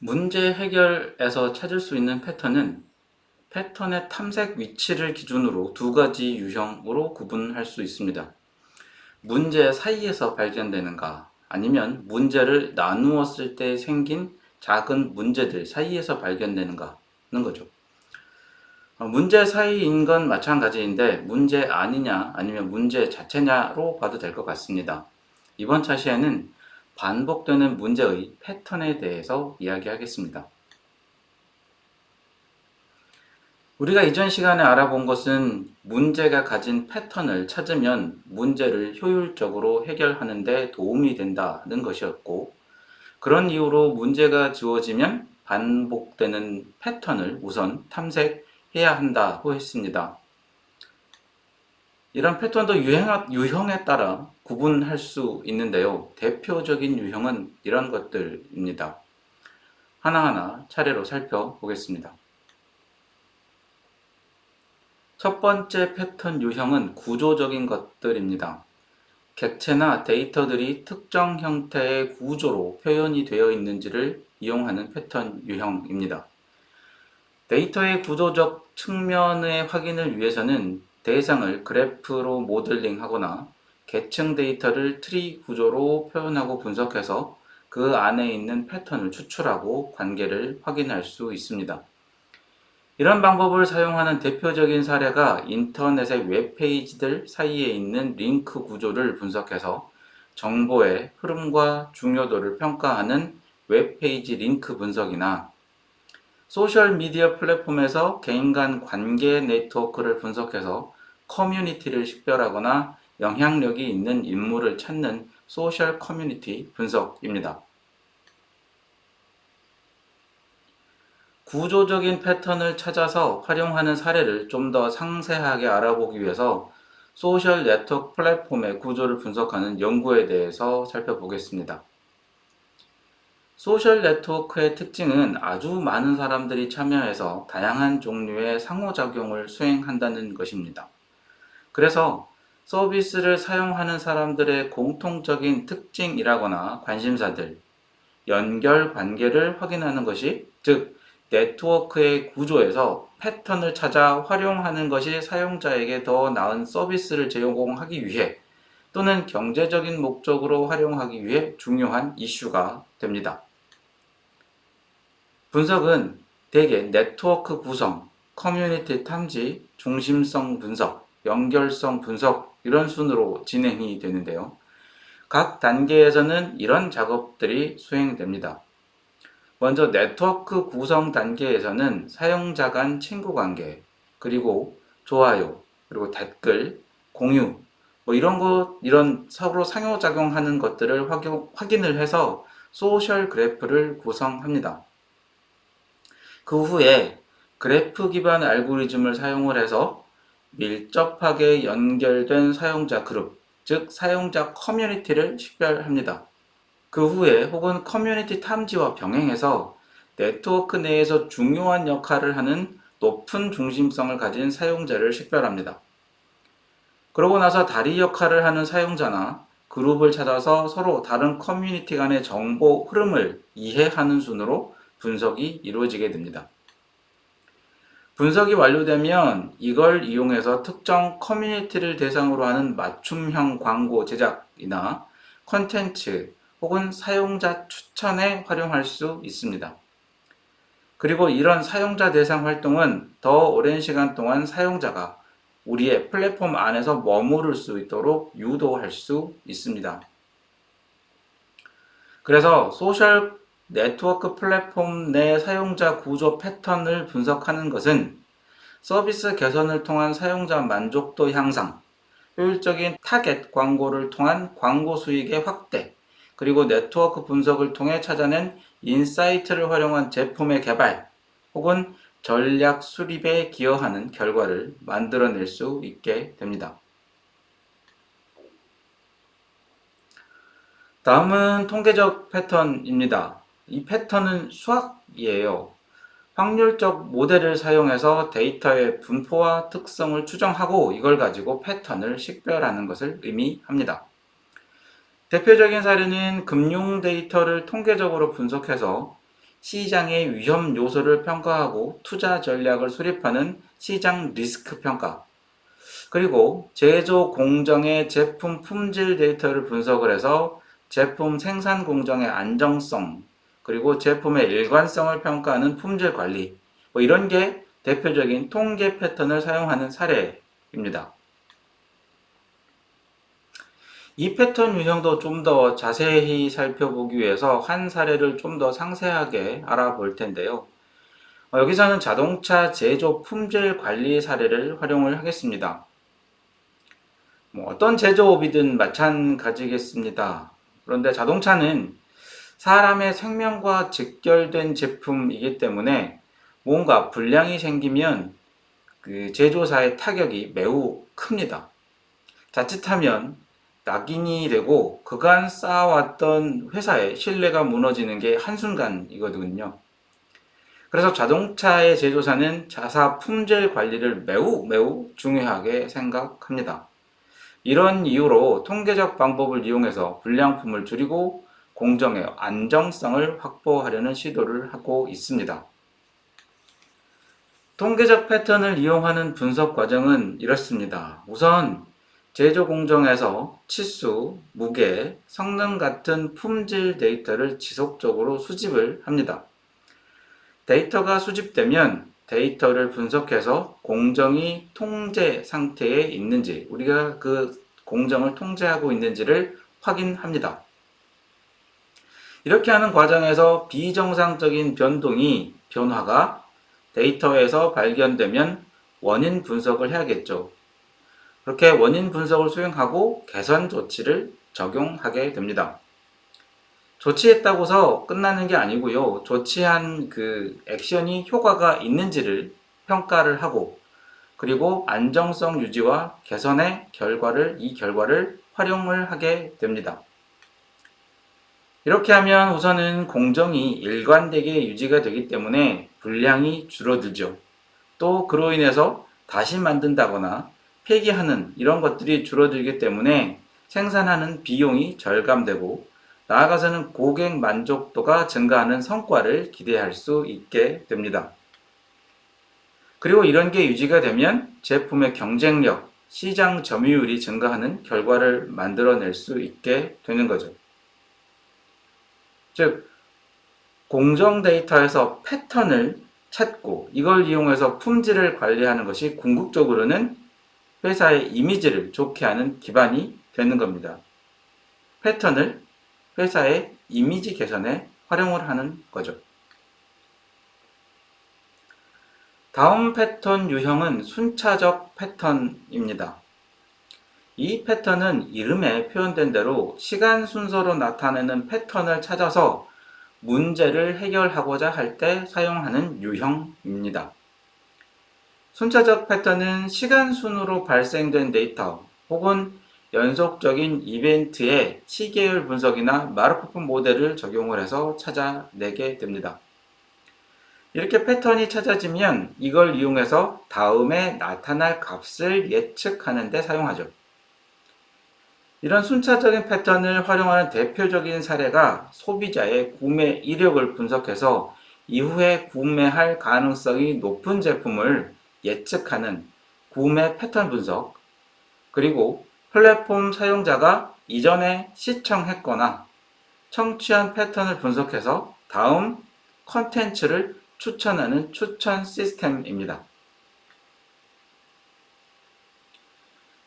문제 해결에서 찾을 수 있는 패턴은 패턴의 탐색 위치를 기준으로 두 가지 유형으로 구분할 수 있습니다. 문제 사이에서 발견되는가, 아니면 문제를 나누었을 때 생긴 작은 문제들 사이에서 발견되는가는 거죠. 문제 사이인 건 마찬가지인데 문제 아니냐 아니면 문제 자체냐로 봐도 될 것 같습니다. 이번 차시에는 반복되는 문제의 패턴에 대해서 이야기하겠습니다. 우리가 이전 시간에 알아본 것은 문제가 가진 패턴을 찾으면 문제를 효율적으로 해결하는 데 도움이 된다는 것이었고, 그런 이유로 문제가 주어지면 반복되는 패턴을 우선 탐색해야 한다고 했습니다. 이런 패턴도 유형에 따라 구분할 수 있는데요. 대표적인 유형은 이런 것들입니다. 하나하나 차례로 살펴보겠습니다. 첫 번째 패턴 유형은 구조적인 것들입니다. 객체나 데이터들이 특정 형태의 구조로 표현이 되어 있는지를 이용하는 패턴 유형입니다. 데이터의 구조적 측면의 확인을 위해서는 대상을 그래프로 모델링하거나 계층 데이터를 트리 구조로 표현하고 분석해서 그 안에 있는 패턴을 추출하고 관계를 확인할 수 있습니다. 이런 방법을 사용하는 대표적인 사례가 인터넷의 웹페이지들 사이에 있는 링크 구조를 분석해서 정보의 흐름과 중요도를 평가하는 웹페이지 링크 분석이나 소셜미디어 플랫폼에서 개인 간 관계 네트워크를 분석해서 커뮤니티를 식별하거나 영향력이 있는 인물을 찾는 소셜 커뮤니티 분석입니다. 구조적인 패턴을 찾아서 활용하는 사례를 좀 더 상세하게 알아보기 위해서 소셜 네트워크 플랫폼의 구조를 분석하는 연구에 대해서 살펴보겠습니다. 소셜 네트워크의 특징은 아주 많은 사람들이 참여해서 다양한 종류의 상호작용을 수행한다는 것입니다. 그래서 서비스를 사용하는 사람들의 공통적인 특징이라거나 관심사들, 연결 관계를 확인하는 것이, 즉 네트워크의 구조에서 패턴을 찾아 활용하는 것이 사용자에게 더 나은 서비스를 제공하기 위해 또는 경제적인 목적으로 활용하기 위해 중요한 이슈가 됩니다. 분석은 대개 네트워크 구성, 커뮤니티 탐지, 중심성 분석, 연결성 분석 이런 순으로 진행이 되는데요. 각 단계에서는 이런 작업들이 수행됩니다. 먼저 네트워크 구성 단계에서는 사용자 간 친구 관계, 그리고 좋아요, 그리고 댓글, 공유, 이런 서로 상호작용하는 것들을 확인을 해서 소셜 그래프를 구성합니다. 그 후에 그래프 기반 알고리즘을 사용을 해서 밀접하게 연결된 사용자 그룹, 즉 사용자 커뮤니티를 식별합니다. 그 후에 혹은 커뮤니티 탐지와 병행해서 네트워크 내에서 중요한 역할을 하는 높은 중심성을 가진 사용자를 식별합니다. 그러고 나서 다리 역할을 하는 사용자나 그룹을 찾아서 서로 다른 커뮤니티 간의 정보 흐름을 이해하는 순으로 분석이 이루어지게 됩니다. 분석이 완료되면 이걸 이용해서 특정 커뮤니티를 대상으로 하는 맞춤형 광고 제작이나 콘텐츠 혹은 사용자 추천에 활용할 수 있습니다. 그리고 이런 사용자 대상 활동은 더 오랜 시간 동안 사용자가 우리의 플랫폼 안에서 머무를 수 있도록 유도할 수 있습니다. 그래서 소셜 네트워크 플랫폼 내 사용자 구조 패턴을 분석하는 것은 서비스 개선을 통한 사용자 만족도 향상, 효율적인 타겟 광고를 통한 광고 수익의 확대, 그리고 네트워크 분석을 통해 찾아낸 인사이트를 활용한 제품의 개발, 혹은 전략 수립에 기여하는 결과를 만들어낼 수 있게 됩니다. 다음은 통계적 패턴입니다. 이 패턴은 수학이에요. 확률적 모델을 사용해서 데이터의 분포와 특성을 추정하고 이걸 가지고 패턴을 식별하는 것을 의미합니다. 대표적인 사례는 금융 데이터를 통계적으로 분석해서 시장의 위험 요소를 평가하고 투자 전략을 수립하는 시장 리스크 평가, 그리고 제조 공정의 제품 품질 데이터를 분석을 해서 제품 생산 공정의 안정성, 그리고 제품의 일관성을 평가하는 품질 관리, 뭐 이런 게 대표적인 통계 패턴을 사용하는 사례입니다. 이 패턴 유형도 좀 더 자세히 살펴보기 위해서 한 사례를 좀 더 상세하게 알아볼 텐데요. 여기서는 자동차 제조 품질 관리 사례를 활용을 하겠습니다. 어떤 제조업이든 마찬가지겠습니다. 그런데 자동차는 사람의 생명과 직결된 제품이기 때문에 뭔가 불량이 생기면 그 제조사의 타격이 매우 큽니다. 자칫하면 낙인이 되고 그간 쌓아왔던 회사의 신뢰가 무너지는 게 한순간이거든요. 그래서 자동차의 제조사는 자사 품질 관리를 매우 중요하게 생각합니다. 이런 이유로 통계적 방법을 이용해서 불량품을 줄이고 공정의 안정성을 확보하려는 시도를 하고 있습니다. 통계적 패턴을 이용하는 분석 과정은 이렇습니다. 우선 제조 공정에서 치수, 무게, 성능 같은 품질 데이터를 지속적으로 수집을 합니다. 데이터가 수집되면 데이터를 분석해서 공정이 통제 상태에 있는지, 우리가 그 공정을 통제하고 있는지를 확인합니다. 이렇게 하는 과정에서 비정상적인 변화가 데이터에서 발견되면 원인 분석을 해야겠죠. 그렇게 원인 분석을 수행하고 개선 조치를 적용하게 됩니다. 조치했다고 해서 끝나는 게 아니고요. 조치한 그 액션이 효과가 있는지를 평가를 하고, 그리고 안정성 유지와 개선의 이 결과를 활용을 하게 됩니다. 이렇게 하면 우선은 공정이 일관되게 유지가 되기 때문에 불량이 줄어들죠. 또 그로 인해서 다시 만든다거나 폐기하는 이런 것들이 줄어들기 때문에 생산하는 비용이 절감되고, 나아가서는 고객 만족도가 증가하는 성과를 기대할 수 있게 됩니다. 그리고 이런 게 유지가 되면 제품의 경쟁력, 시장 점유율이 증가하는 결과를 만들어낼 수 있게 되는 거죠. 즉, 공정 데이터에서 패턴을 찾고 이걸 이용해서 품질을 관리하는 것이 궁극적으로는 회사의 이미지를 좋게 하는 기반이 되는 겁니다. 패턴을 회사의 이미지 개선에 활용을 하는 거죠. 다음 패턴 유형은 순차적 패턴입니다. 이 패턴은 이름에 표현된 대로 시간 순서로 나타내는 패턴을 찾아서 문제를 해결하고자 할 때 사용하는 유형입니다. 순차적 패턴은 시간 순으로 발생된 데이터 혹은 연속적인 이벤트의 시계열 분석이나 마르코프 모델을 적용을 해서 찾아내게 됩니다. 이렇게 패턴이 찾아지면 이걸 이용해서 다음에 나타날 값을 예측하는 데 사용하죠. 이런 순차적인 패턴을 활용하는 대표적인 사례가 소비자의 구매 이력을 분석해서 이후에 구매할 가능성이 높은 제품을 예측하는 구매 패턴 분석, 그리고 플랫폼 사용자가 이전에 시청했거나 청취한 패턴을 분석해서 다음 컨텐츠를 추천하는 추천 시스템입니다.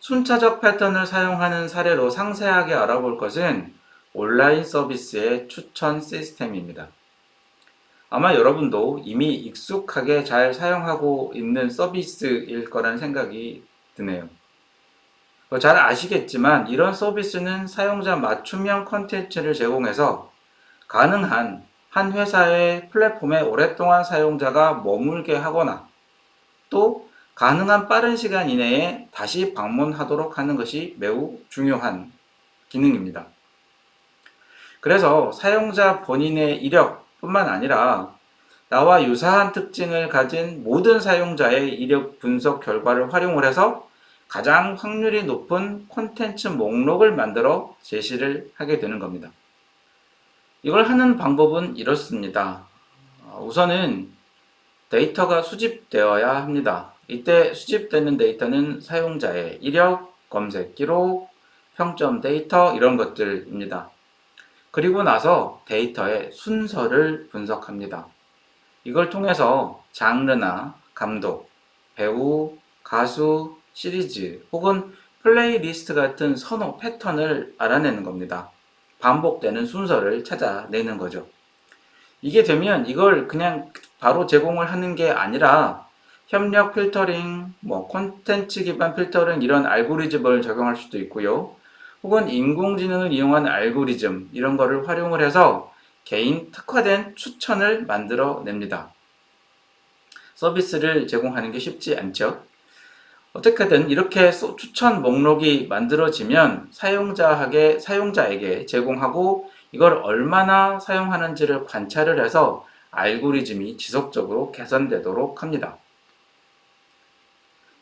순차적 패턴을 사용하는 사례로 상세하게 알아볼 것은 온라인 서비스의 추천 시스템입니다. 아마 여러분도 이미 익숙하게 잘 사용하고 있는 서비스일 거란 생각이 드네요. 잘 아시겠지만 이런 서비스는 사용자 맞춤형 컨텐츠를 제공해서 가능한 한 회사의 플랫폼에 오랫동안 사용자가 머물게 하거나 또 가능한 빠른 시간 이내에 다시 방문하도록 하는 것이 매우 중요한 기능입니다. 그래서 사용자 본인의 이력뿐만 아니라 나와 유사한 특징을 가진 모든 사용자의 이력 분석 결과를 활용을 해서 가장 확률이 높은 콘텐츠 목록을 만들어 제시를 하게 되는 겁니다. 이걸 하는 방법은 이렇습니다. 우선은 데이터가 수집되어야 합니다. 이때 수집되는 데이터는 사용자의 이력, 검색 기록, 평점 데이터 이런 것들입니다. 그리고 나서 데이터의 순서를 분석합니다. 이걸 통해서 장르나 감독, 배우, 가수, 시리즈 혹은 플레이리스트 같은 선호 패턴을 알아내는 겁니다. 반복되는 순서를 찾아내는 거죠. 이게 되면 이걸 그냥 바로 제공을 하는 게 아니라 협력 필터링, 콘텐츠 기반 필터링 이런 알고리즘을 적용할 수도 있고요. 혹은 인공지능을 이용한 알고리즘 이런 거를 활용을 해서 개인 특화된 추천을 만들어 냅니다. 서비스를 제공하는 게 쉽지 않죠. 어떻게든 이렇게 추천 목록이 만들어지면 사용자에게 제공하고 이걸 얼마나 사용하는지를 관찰을 해서 알고리즘이 지속적으로 개선되도록 합니다.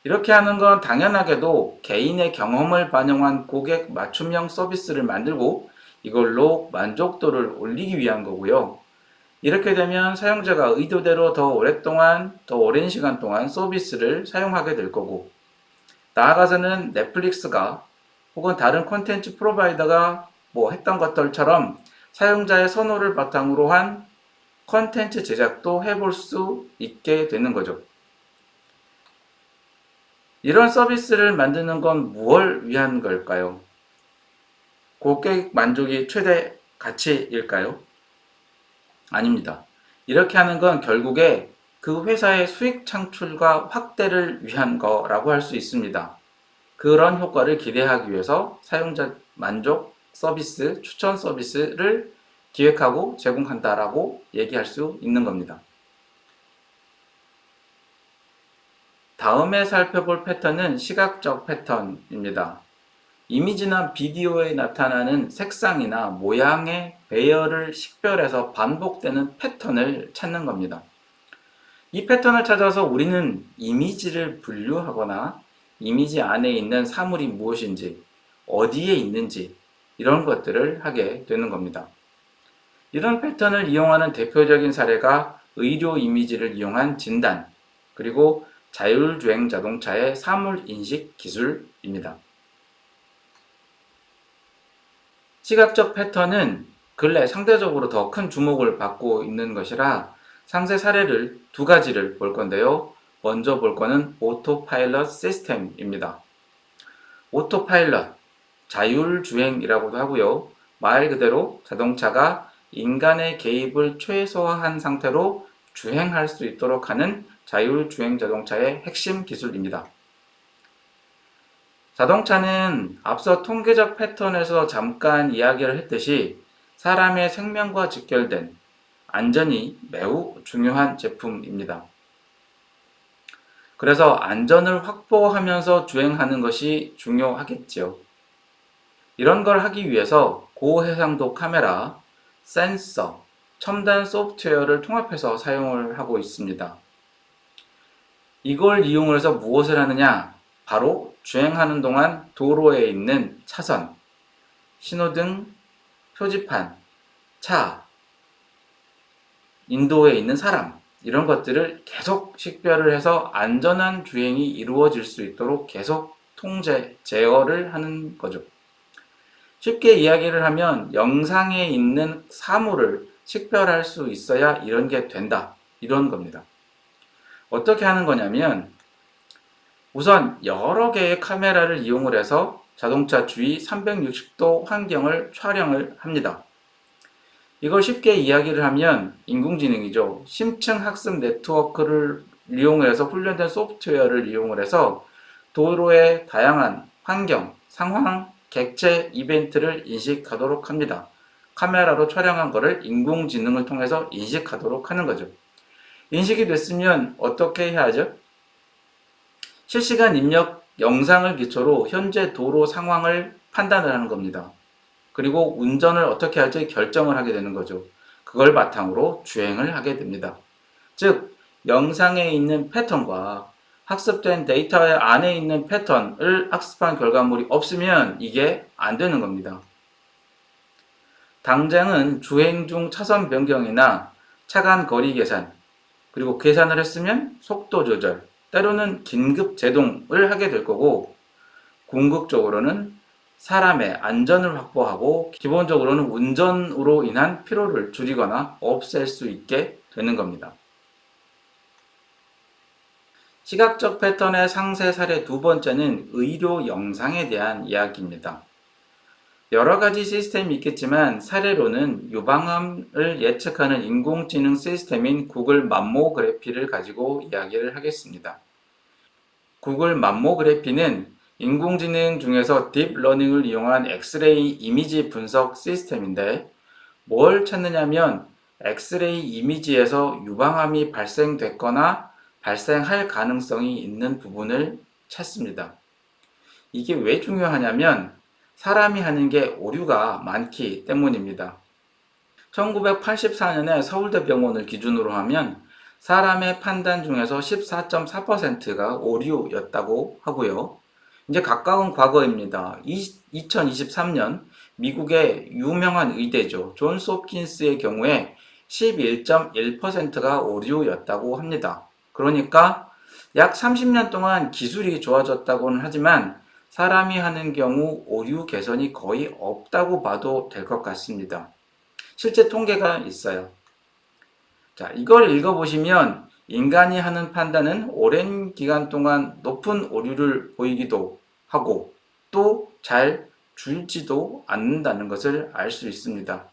이렇게 하는 건 당연하게도 개인의 경험을 반영한 고객 맞춤형 서비스를 만들고 이걸로 만족도를 올리기 위한 거고요. 이렇게 되면 사용자가 의도대로 더 오랜 시간 동안 서비스를 사용하게 될 거고, 나아가서는 넷플릭스가 혹은 다른 콘텐츠 프로바이더가 했던 것들처럼 사용자의 선호를 바탕으로 한 콘텐츠 제작도 해볼 수 있게 되는 거죠. 이런 서비스를 만드는 건 무엇을 위한 걸까요? 고객 만족이 최대 가치일까요? 아닙니다. 이렇게 하는 건 결국에 그 회사의 수익 창출과 확대를 위한 거라고 할 수 있습니다. 그런 효과를 기대하기 위해서 사용자 만족 서비스, 추천 서비스를 기획하고 제공한다라고 얘기할 수 있는 겁니다. 다음에 살펴볼 패턴은 시각적 패턴입니다. 이미지나 비디오에 나타나는 색상이나 모양의 배열을 식별해서 반복되는 패턴을 찾는 겁니다. 이 패턴을 찾아서 우리는 이미지를 분류하거나 이미지 안에 있는 사물이 무엇인지, 어디에 있는지 이런 것들을 하게 되는 겁니다. 이런 패턴을 이용하는 대표적인 사례가 의료 이미지를 이용한 진단, 그리고 자율주행 자동차의 사물인식 기술입니다. 시각적 패턴은 근래 상대적으로 더 큰 주목을 받고 있는 것이라 상세 사례를 두 가지를 볼 건데요. 먼저 볼 거는 오토파일럿 시스템입니다. 오토파일럿, 자율주행이라고도 하고요. 말 그대로 자동차가 인간의 개입을 최소화한 상태로 주행할 수 있도록 하는 자율주행 자동차의 핵심 기술입니다. 자동차는 앞서 통계적 패턴에서 잠깐 이야기를 했듯이 사람의 생명과 직결된 안전이 매우 중요한 제품입니다. 그래서 안전을 확보하면서 주행하는 것이 중요하겠지요. 이런 걸 하기 위해서 고해상도 카메라, 센서, 첨단 소프트웨어를 통합해서 사용을 하고 있습니다. 이걸 이용해서 무엇을 하느냐? 바로 주행하는 동안 도로에 있는 차선, 신호등, 표지판, 차, 인도에 있는 사람 이런 것들을 계속 식별을 해서 안전한 주행이 이루어질 수 있도록 계속 제어를 하는 거죠. 쉽게 이야기를 하면 영상에 있는 사물을 식별할 수 있어야 이런 게 된다. 이런 겁니다. 어떻게 하는 거냐면 우선 여러 개의 카메라를 이용을 해서 자동차 주위 360도 환경을 촬영을 합니다. 이걸 쉽게 이야기를 하면 인공지능이죠. 심층 학습 네트워크를 이용해서 훈련된 소프트웨어를 이용을 해서 도로의 다양한 환경, 상황, 객체, 이벤트를 인식하도록 합니다. 카메라로 촬영한 것을 인공지능을 통해서 인식하도록 하는 거죠. 인식이 됐으면 어떻게 해야 하죠? 실시간 입력 영상을 기초로 현재 도로 상황을 판단을 하는 겁니다. 그리고 운전을 어떻게 할지 결정을 하게 되는 거죠. 그걸 바탕으로 주행을 하게 됩니다. 즉, 영상에 있는 패턴과 학습된 데이터 안에 있는 패턴을 학습한 결과물이 없으면 이게 안 되는 겁니다. 당장은 주행 중 차선 변경이나 차간 거리 계산, 그리고 계산을 했으면 속도 조절, 때로는 긴급 제동을 하게 될 거고, 궁극적으로는 사람의 안전을 확보하고 기본적으로는 운전으로 인한 피로를 줄이거나 없앨 수 있게 되는 겁니다. 시각적 패턴의 상세 사례 두 번째는 의료 영상에 대한 이야기입니다. 여러 가지 시스템이 있겠지만 사례로는 유방암을 예측하는 인공지능 시스템인 구글 맘모그래피를 가지고 이야기를 하겠습니다. 구글 맘모그래피는 인공지능 중에서 딥러닝을 이용한 엑스레이 이미지 분석 시스템인데 뭘 찾느냐면 엑스레이 이미지에서 유방암이 발생됐거나 발생할 가능성이 있는 부분을 찾습니다. 이게 왜 중요하냐면 사람이 하는 게 오류가 많기 때문입니다. 1984년에 서울대병원을 기준으로 하면 사람의 판단 중에서 14.4%가 오류였다고 하고요. 이제 가까운 과거입니다. 2023년 미국의 유명한 의대죠. 존스 홉킨스의 경우에 11.1%가 오류였다고 합니다. 그러니까 약 30년 동안 기술이 좋아졌다고는 하지만 사람이 하는 경우 오류 개선이 거의 없다고 봐도 될 것 같습니다. 실제 통계가 있어요. 자, 이걸 읽어보시면 인간이 하는 판단은 오랜 기간 동안 높은 오류를 보이기도 하고 또 잘 줄지도 않는다는 것을 알 수 있습니다.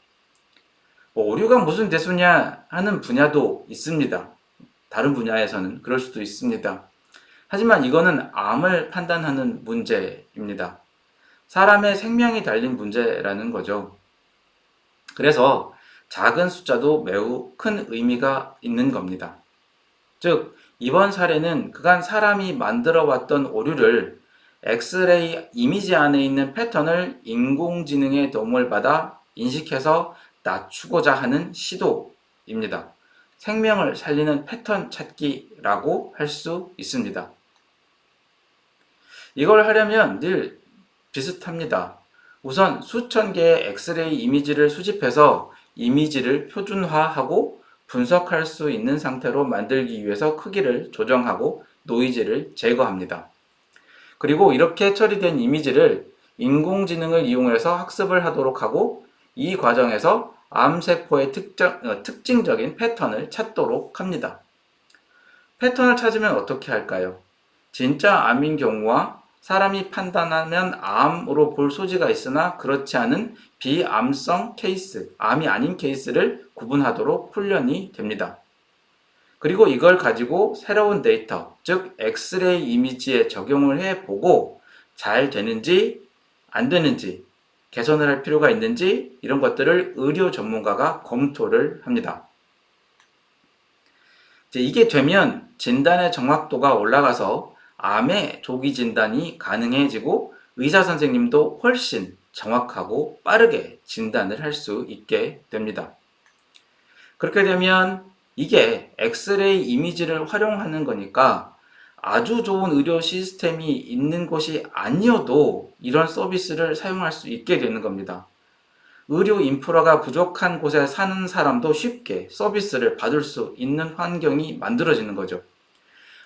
오류가 무슨 대수냐 하는 분야도 있습니다. 다른 분야에서는 그럴 수도 있습니다. 하지만 이거는 암을 판단하는 문제입니다. 사람의 생명이 달린 문제라는 거죠. 그래서 작은 숫자도 매우 큰 의미가 있는 겁니다. 즉, 이번 사례는 그간 사람이 만들어 왔던 오류를 엑스레이 이미지 안에 있는 패턴을 인공지능의 도움을 받아 인식해서 낮추고자 하는 시도입니다. 생명을 살리는 패턴 찾기라고 할 수 있습니다. 이걸 하려면 늘 비슷합니다. 우선 수천 개의 엑스레이 이미지를 수집해서 이미지를 표준화하고 분석할 수 있는 상태로 만들기 위해서 크기를 조정하고 노이즈를 제거합니다. 그리고 이렇게 처리된 이미지를 인공지능을 이용해서 학습을 하도록 하고 이 과정에서 암세포의 특징적인 패턴을 찾도록 합니다. 패턴을 찾으면 어떻게 할까요? 진짜 암인 경우와 사람이 판단하면 암으로 볼 소지가 있으나 그렇지 않은 비암성 케이스, 암이 아닌 케이스를 구분하도록 훈련이 됩니다. 그리고 이걸 가지고 새로운 데이터, 즉 엑스레이 이미지에 적용을 해보고 잘 되는지 안 되는지 개선을 할 필요가 있는지 이런 것들을 의료 전문가가 검토를 합니다. 이게 되면 진단의 정확도가 올라가서 암의 조기 진단이 가능해지고 의사 선생님도 훨씬 정확하고 빠르게 진단을 할 수 있게 됩니다. 그렇게 되면 이게 엑스레이 이미지를 활용하는 거니까 아주 좋은 의료 시스템이 있는 곳이 아니어도 이런 서비스를 사용할 수 있게 되는 겁니다. 의료 인프라가 부족한 곳에 사는 사람도 쉽게 서비스를 받을 수 있는 환경이 만들어지는 거죠.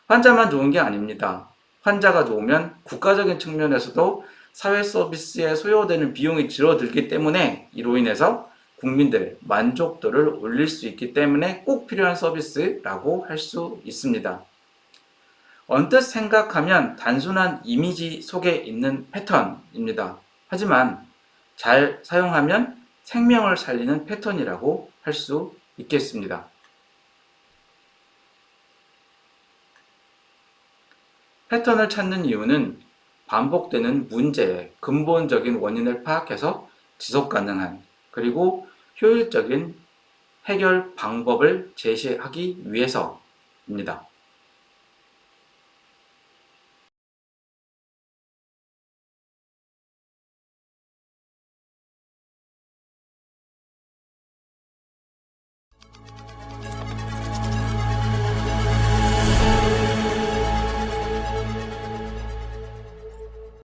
환자만 좋은 게 아닙니다. 환자가 좋으면 국가적인 측면에서도 사회 서비스에 소요되는 비용이 줄어들기 때문에 이로 인해서 국민들의 만족도를 올릴 수 있기 때문에 꼭 필요한 서비스라고 할 수 있습니다. 언뜻 생각하면 단순한 이미지 속에 있는 패턴입니다. 하지만 잘 사용하면 생명을 살리는 패턴이라고 할 수 있겠습니다. 패턴을 찾는 이유는 반복되는 문제의 근본적인 원인을 파악해서 지속 가능한 그리고 효율적인 해결 방법을 제시하기 위해서입니다.